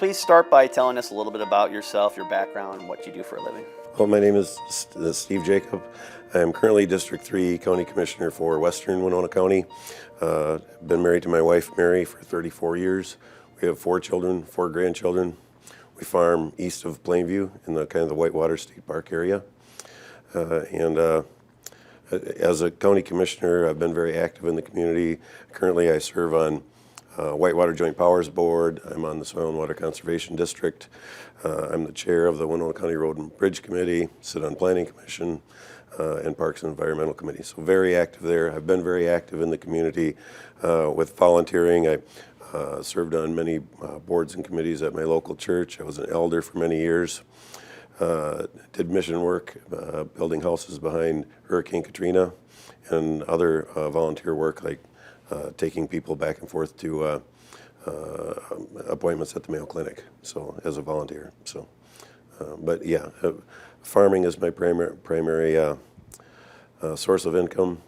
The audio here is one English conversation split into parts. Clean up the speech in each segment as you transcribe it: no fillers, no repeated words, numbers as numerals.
please start by telling us a little bit about yourself, your background, and what you do for a living. Well, my name is Steve Jacob. I am currently District 3 County Commissioner for Western Winona County. Been married to my wife, Mary, for 34 years. We have 4 children, 4 grandchildren. We farm east of Plainview in the kind of the Whitewater State Park area. As a county commissioner, I've been very active in the community. Currently, I serve on Whitewater Joint Powers Board. I'm on the Soil and Water Conservation District. I'm the chair of the Winona County Road and Bridge Committee, sit on Planning Commission, and Parks and Environmental Committee. So very active there. I've been very active in the community with volunteering. I served on many boards and committees at my local church. I was an elder for many years. Did mission work, building houses behind Hurricane Katrina, and other volunteer work like taking people back and forth to appointments at the Mayo Clinic, so as a volunteer. So, but yeah, farming is my primary source of income,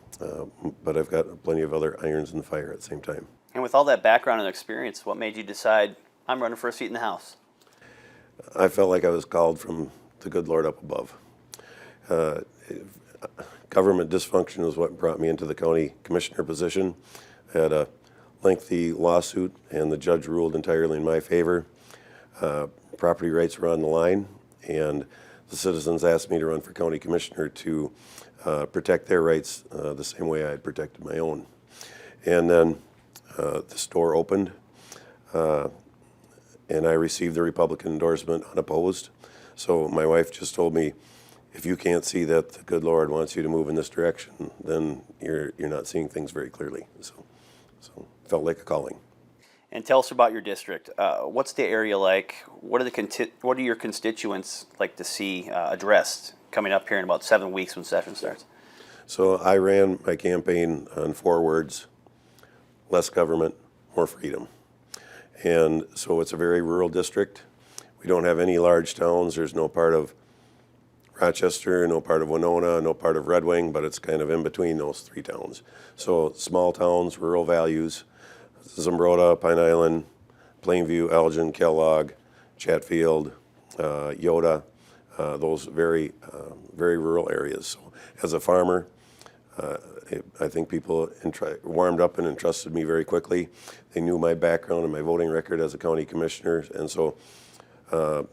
but I've got plenty of other irons in the fire at the same time. And with all that background and experience, what made you decide, I'm running for a seat in the House? I felt like I was called from the good Lord up above. Government dysfunction is what brought me into the county commissioner position. I had a lengthy lawsuit, and the judge ruled entirely in my favor. Property rights were on the line, and the citizens asked me to run for county commissioner to protect their rights the same way I had protected my own. And then this door opened, and I received the Republican endorsement unopposed. So my wife just told me, if you can't see that the good Lord wants you to move in this direction, then you're not seeing things very clearly. So felt like a calling. And tell us about your district. What's the area like? What are your constituents like to see addressed coming up here in about 7 weeks when session starts? So I ran my campaign on 4 words: less government, more freedom. And so it's a very rural district. We don't have any large towns. There's no part of Rochester, no part of Winona, no part of Red Wing, but it's kind of in between those 3 towns. So small towns, rural values: Zumbrota, Pine Island, Plainview, Elgin, Kellogg, Chatfield, Yoda, those very rural areas. So as a farmer, I think people warmed up and entrusted me very quickly. They knew my background and my voting record as a county commissioner, and so a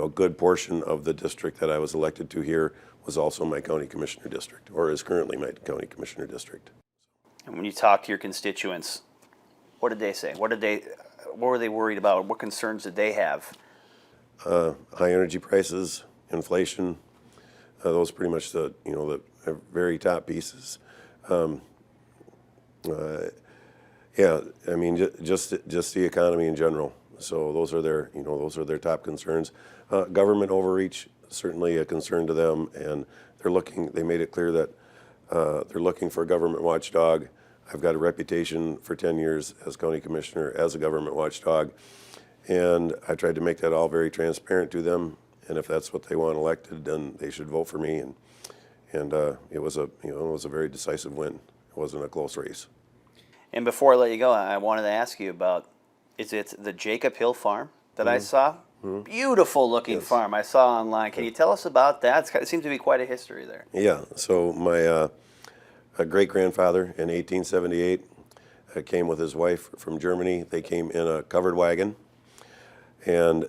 good portion of the district that I was elected to here was also my county commissioner district, or is currently my county commissioner district. And when you talk to your constituents, what did they say? What were they worried about? What concerns did they have? High energy prices, inflation, those pretty much the very top pieces. Yeah, I mean just the economy in general. So those are their top concerns. Government overreach, certainly a concern to them, and they made it clear that they're looking for a government watchdog. I've got a reputation for 10 years as county commissioner as a government watchdog, and I tried to make that all very transparent to them. And if that's what they want elected, then they should vote for me. And it was a very decisive win. It wasn't a close race. And before I let you go, I wanted to ask you about, is it the Jacob Hill farm that I saw? Beautiful looking farm I saw online. Can you tell us about that? It seems to be quite a history there. Yeah, so my great-grandfather in 1878 came with his wife from Germany. They came in a covered wagon, and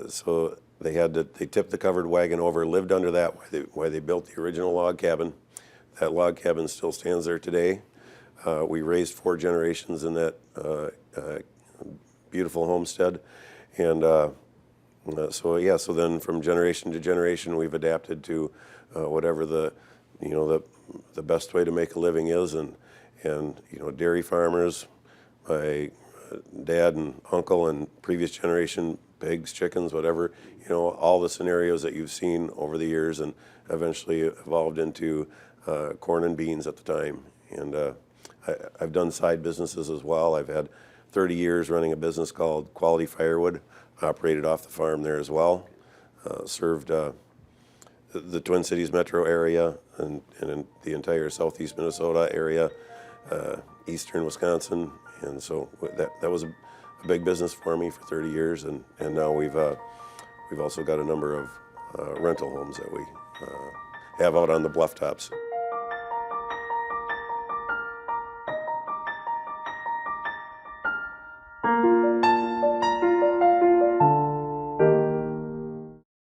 so they tipped the covered wagon over, lived under that while they built the original log cabin. That log cabin still stands there today. We raised 4 generations in that beautiful homestead, and so then from generation to generation we've adapted to whatever the best way to make a living is, and dairy farmers, my dad and uncle and previous generation, pigs, chickens, whatever, all the scenarios that you've seen over the years, and eventually evolved into corn and beans at the time. And I've done side businesses as well. I've had 30 years running a business called Quality Firewood, operated off the farm there as well. Served the Twin Cities metro area and in the entire southeast Minnesota area, eastern Wisconsin, and so that was a big business for me for 30 years, and now we've also got a number of rental homes that we have out on the bluff tops.